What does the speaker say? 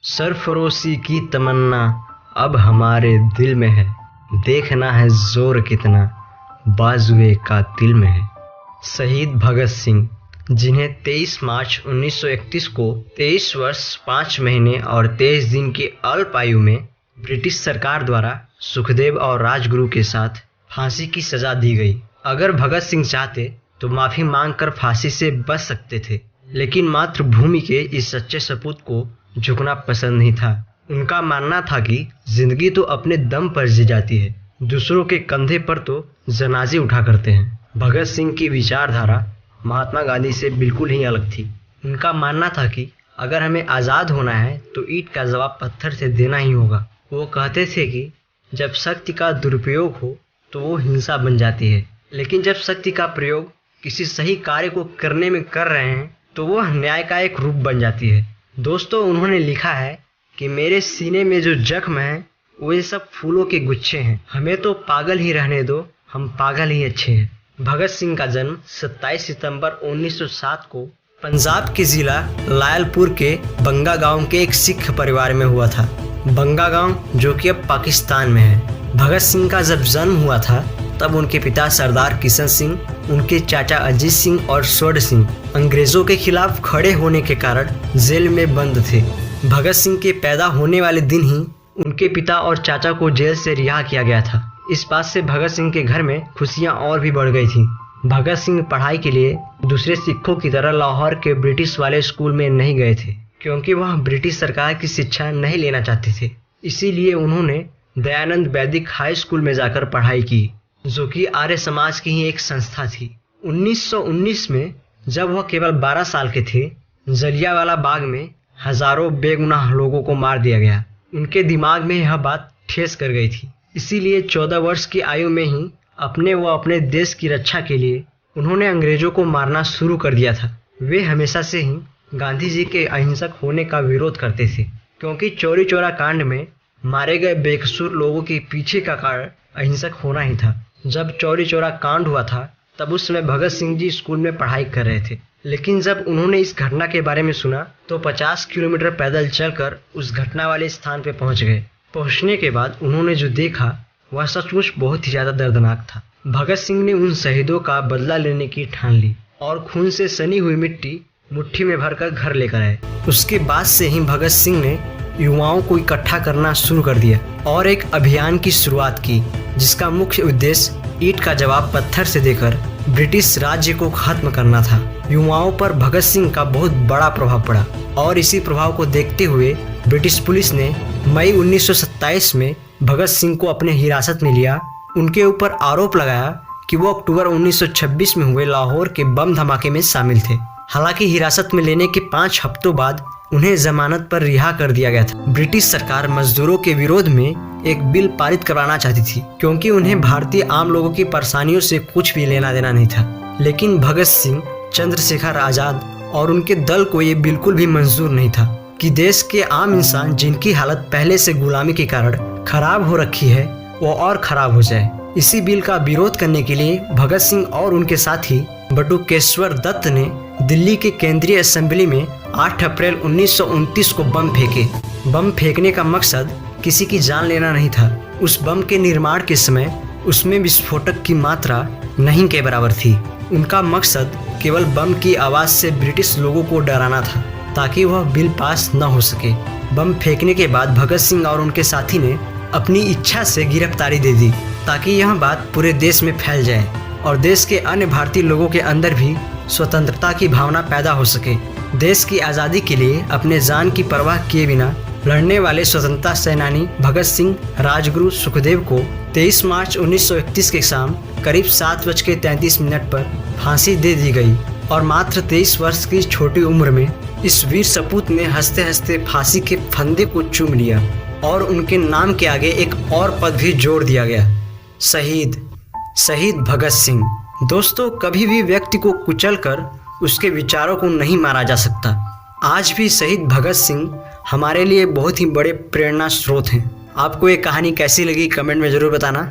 सरफरोशी की तमन्ना अब हमारे दिल में है, देखना है जोर कितना बाजुए का दिल में है। शहीद भगत सिंह, जिन्हें 23 मार्च 1931 को 23 वर्ष 5 महीने और 23 दिन की अल्प आयु में ब्रिटिश सरकार द्वारा सुखदेव और राजगुरु के साथ फांसी की सजा दी गई। अगर भगत सिंह चाहते तो माफी मांगकर फांसी से बच सकते थे, लेकिन मातृभूमि के इस सच्चे सपूत को झुकना पसंद नहीं था। उनका मानना था कि जिंदगी तो अपने दम पर जी जाती है, दूसरों के कंधे पर तो जनाजे उठा करते हैं। भगत सिंह की विचारधारा महात्मा गांधी से बिल्कुल ही अलग थी। उनका मानना था कि अगर हमें आज़ाद होना है तो ईंट का जवाब पत्थर से देना ही होगा। वो कहते थे कि जब शक्ति का दुरुपयोग हो तो वो हिंसा बन जाती है, लेकिन जब शक्ति का प्रयोग किसी सही कार्य को करने में कर रहे हैं तो वह न्याय का एक रूप बन जाती है। दोस्तों, उन्होंने लिखा है कि मेरे सीने में जो जख्म है वे सब फूलों के गुच्छे हैं, हमें तो पागल ही रहने दो, हम पागल ही अच्छे हैं। भगत सिंह का जन्म 27 सितंबर 1907 को पंजाब के जिला लायलपुर के बंगा गांव के एक सिख परिवार में हुआ था। बंगा गांव जो कि अब पाकिस्तान में है। भगत सिंह का जब जन्म हुआ था तब उनके पिता सरदार किशन सिंह, उनके चाचा अजीत सिंह और स्वर्ण सिंह अंग्रेजों के खिलाफ खड़े होने के कारण जेल में बंद थे। भगत सिंह के पैदा होने वाले दिन ही उनके पिता और चाचा को जेल से रिहा किया गया था। इस बात से भगत सिंह के घर में खुशियां और भी बढ़ गई थीं। भगत सिंह पढ़ाई के लिए दूसरे सिखों की तरह लाहौर के ब्रिटिश वाले स्कूल में नहीं गए थे, क्योंकि वह ब्रिटिश सरकार की शिक्षा नहीं लेना चाहते थे। इसीलिए उन्होंने दयानंद वैदिक हाई स्कूल में जाकर पढ़ाई की, जो कि आर्य समाज की ही एक संस्था थी। 1919 में जब वह केवल 12 साल के थे, जलियांवाला बाग में हजारों बेगुनाह लोगों को मार दिया गया। उनके दिमाग में यह बात ठेस कर गई थी। इसीलिए 14 वर्ष की आयु में ही अपने देश की रक्षा के लिए उन्होंने अंग्रेजों को मारना शुरू कर दिया था। वे हमेशा से ही गांधी जी के अहिंसक होने का विरोध करते थे, क्योंकि चौरी चौरा कांड में मारे गए बेकसूर लोगों के पीछे का कारण अहिंसक होना ही था। जब चौरी चौरा कांड हुआ था तब उस समय भगत सिंह जी स्कूल में पढ़ाई कर रहे थे, लेकिन जब उन्होंने इस घटना के बारे में सुना तो 50 किलोमीटर पैदल चलकर उस घटना वाले स्थान पर पहुंच गए। पहुंचने के बाद उन्होंने जो देखा वह सचमुच बहुत ही ज्यादा दर्दनाक था। भगत सिंह ने उन शहीदों का बदला लेने की ठान ली और खून से सनी हुई मिट्टी मुट्ठी में भरकर घर लेकर आए। उसके बाद से ही भगत सिंह ने युवाओं को इकट्ठा करना शुरू कर दिया और एक अभियान की शुरुआत की, जिसका मुख्य उद्देश्य ईंट का जवाब पत्थर से देकर ब्रिटिश राज्य को खत्म करना था। युवाओं पर भगत सिंह का बहुत बड़ा प्रभाव पड़ा और इसी प्रभाव को देखते हुए ब्रिटिश पुलिस ने मई 1927 में भगत सिंह को अपने हिरासत में लिया। उनके ऊपर आरोप लगाया कि वो अक्टूबर 1926 में हुए लाहौर के बम धमाके में शामिल थे। हालांकि हिरासत में लेने के 5 हफ्तों बाद उन्हें जमानत पर रिहा कर दिया गया था। ब्रिटिश सरकार मजदूरों के विरोध में एक बिल पारित करवाना चाहती थी, क्योंकि उन्हें भारतीय आम लोगों की परेशानियों से कुछ भी लेना देना नहीं था। लेकिन भगत सिंह, चंद्रशेखर आजाद और उनके दल को ये बिल्कुल भी मंजूर नहीं था कि देश के आम इंसान, जिनकी हालत पहले से गुलामी के कारण खराब हो रखी है, वो और खराब हो जाए। इसी बिल का विरोध करने के लिए भगत सिंह और उनके साथी बटुकेश्वर दत्त ने दिल्ली के केंद्रीय असेंबली में 8 अप्रैल 1929 को बम फेंके। बम फेंकने का मकसद किसी की जान लेना नहीं था। उस बम के निर्माण के समय उसमें विस्फोटक की मात्रा नहीं के बराबर थी। उनका मकसद केवल बम की आवाज़ से ब्रिटिश लोगों को डराना था, ताकि वह बिल पास न हो सके। बम फेंकने के बाद भगत सिंह और उनके साथी ने अपनी इच्छा से गिरफ्तारी दे दी, ताकि यह बात पूरे देश में फैल जाए और देश के अन्य भारतीय लोगों के अंदर भी स्वतंत्रता की भावना पैदा हो सके। देश की आज़ादी के लिए अपने जान की परवाह किए बिना लड़ने वाले स्वतंत्रता सेनानी भगत सिंह, राजगुरु, सुखदेव को 23 मार्च 1931 के शाम करीब 7:33 पर फांसी दे दी गई और मात्र 23 वर्ष की छोटी उम्र में इस वीर सपूत ने हंसते हंसते फांसी के फंदे को चूम लिया और उनके नाम के आगे एक और पद भी जोड़ दिया गया, शहीद भगत सिंह। दोस्तों, कभी भी व्यक्ति को कुचलकर उसके विचारों को नहीं मारा जा सकता। आज भी शहीद भगत सिंह हमारे लिए बहुत ही बड़े प्रेरणा स्रोत हैं। आपको ये कहानी कैसी लगी कमेंट में ज़रूर बताना।